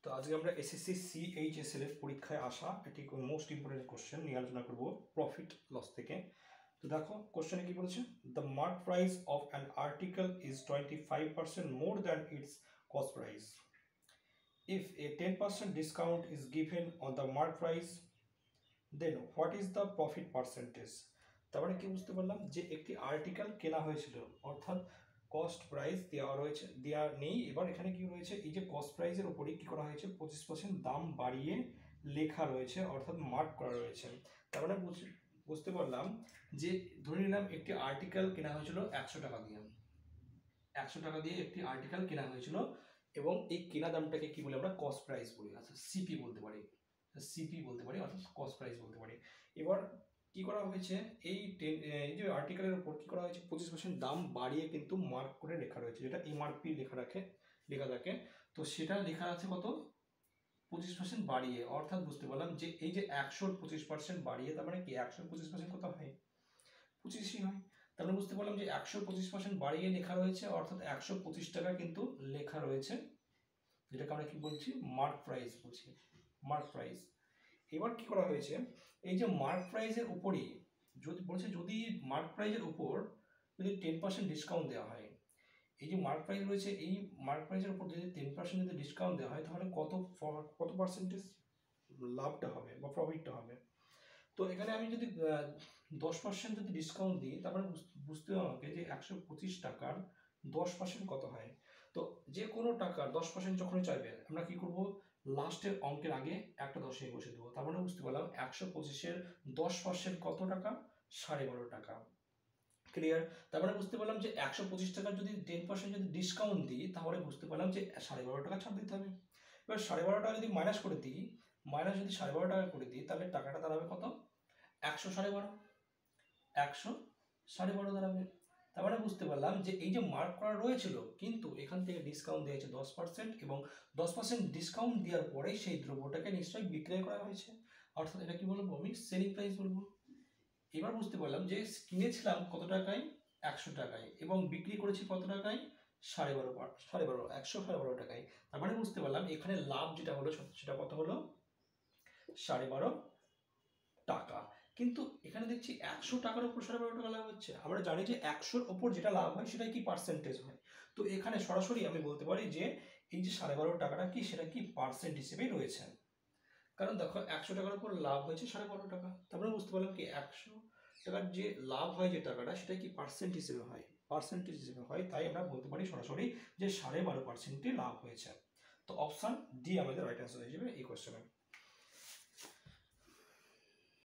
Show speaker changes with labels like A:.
A: তো আজকে আমরা এসএসসি সিএইচএসএল এর পরীক্ষায় আসা এটি মোস্ট ইম্পর্টেন্ট কোশ্চেন নিয়ে আলোচনা করব প্রফিট লস থেকে। তো দেখো কোশ্চেনে কি বলেছে, the mark price of an article is 25% more than its cost price. If a 10% discount is given on the mark price then what is the profit percentage. তার মানে কি বুঝতে পারলাম যে একটি আর্টিকেল কেনা হয়েছিল, অর্থাৎ কস্ট প্রাইস দেওয়া রয়েছে, দেওয়া নেই। এবার এখানে কি রয়েছে, এই যে কস্ট প্রাইসের উপরে কি করা হয়েছে, 25% দাম বাড়িয়ে লেখা রয়েছে, অর্থাৎ মার্ক করা রয়েছে। তার মানে বুঝতে পারলাম যে ধরে নিলাম একটি আর্টিকেল কেনা হয়েছিল 100 টাকা দিয়ে, 100 টাকা দিয়ে একটি আর্টিকেল কেনা হয়েছিল এবং এই কেনা দামটাকে কি বলে আমরা কস্ট প্রাইস বলি, আচ্ছা সিপি বলতে পারি, সিপি বলতে পারি, অর্থাৎ কস্ট প্রাইস বলতে পারি। এবার কি করা হয়েছে, এই যে আর্টিকেলের উপর কি করা হয়েছে, 25% দাম বাড়িয়ে কিন্তু মার্ক করে লেখা রয়েছে, যেটা এমআরপি লেখা থাকে। তো সেটা লেখা আছে কত, 25% বাড়িয়ে, অর্থাৎ বুঝতে পারলাম যে এই যে 100 25% বাড়িয়ে, তার মানে কি 100 25% কত হয়, 25ই হয়। তাহলে বুঝতে পারলাম যে 100 25% বাড়িয়ে লেখা রয়েছে, অর্থাৎ 125 টাকা কিন্তু লেখা রয়েছে, যেটাকে আমরা কি বলছি, মার্ক প্রাইস বলছি, মার্ক প্রাইস। এবার কি করা হয়েছে, এই যে মার্ক প্রাইসের উপরই যদি বলছে, যদি মার্ক প্রাইসের উপর যদি 10% ডিসকাউন্ট দেওয়া হয়, এই যে মার্ক প্রাইস রয়েছে, এই মার্ক প্রাইসের উপর যদি 10% যদি ডিসকাউন্ট দেওয়া হয়, তাহলে কত পার্সেন্টেজ লাভটা হবে বা প্রফিটটা হবে। তো এখানে আমি যদি 10% যদি ডিসকাউন্ট দিই, তারপরে বুঝতে হবে আমাকে যে 125 টাকার 10% কত হয়। তো যে কোনো টাকার 10% যখনই চাইবে, আমরা কি করব, লাস্টের অঙ্কের আগে একটা দশমিক বসে দেবো। তার মানে বুঝতে পারলাম 125-এর 10% কত টাকা, 12.5 টাকা। ক্লিয়ার? তার মানে বুঝতে পারলাম যে 125 টাকার যদি 10% যদি ডিসকাউন্ট দিই, তাহলে বুঝতে পারলাম যে 12.5 টাকা ছাড় দিতে হবে। এবার 12.5 টাকা যদি মাইনাস করে দিই, মাইনাস যদি 12.5 টাকা করে দিই, তাহলে টাকাটা দাঁড়াবে কত, 112.5, 112.5 দাঁড়াবে। তার মানে বুঝতে পারলাম যে এই যে মার্ক করা রয়েছিল, কিন্তু এখান থেকে ডিসকাউন্ট দিয়েছে 10%, এবং 10% ডিসকাউন্ট দেওয়ার পরে সেই দ্রব্যটাকে নিশ্চয়ই বিক্রয় করা হয়েছে, অর্থাৎ এটা কি বলবো, আমি সেলিং প্রাইস বলবো। এবার বুঝতে পারলাম যে কিনেছিলাম কত টাকায়, 100 টাকায়, এবং বিক্রি করেছি কত টাকায়, 112 টাকায়। তার মানে বুঝতে পারলাম এখানে লাভ যেটা হলো সেটা কত হলো, 12.5 টাকা। কিন্তু এখানে দেখছি 100 টাকার উপর 12.5 টাকা লাভ হচ্ছে। আমরা জানি যে 100-র উপর যেটা লাভ হয় সেটাই কি পার্সেন্টেজ হয়। তো এখানে সরাসরি আমি বলতে পারি যে এই যে 12.5 টাকাটা কি, সেটা কি পার্সেন্ট হিসেবেই রয়েছে। কারণ দেখো 100 টাকার উপর লাভ হয়েছে 12.5 টাকা, তারপরে বুঝতে পারলাম কি 100 টাকার যে লাভ হয় যে টাকাটা, সেটা কি পার্সেন্ট হিসেবে হয়, পার্সেন্টেজ হিসেবে হয়। তাই আমরা বলতে পারি সরাসরি যে 12.5%ই লাভ হয়েছে। তো অপশন ডি আমাদের রাইট অ্যান্সার হয়ে যাবে এই কোশ্চেনে।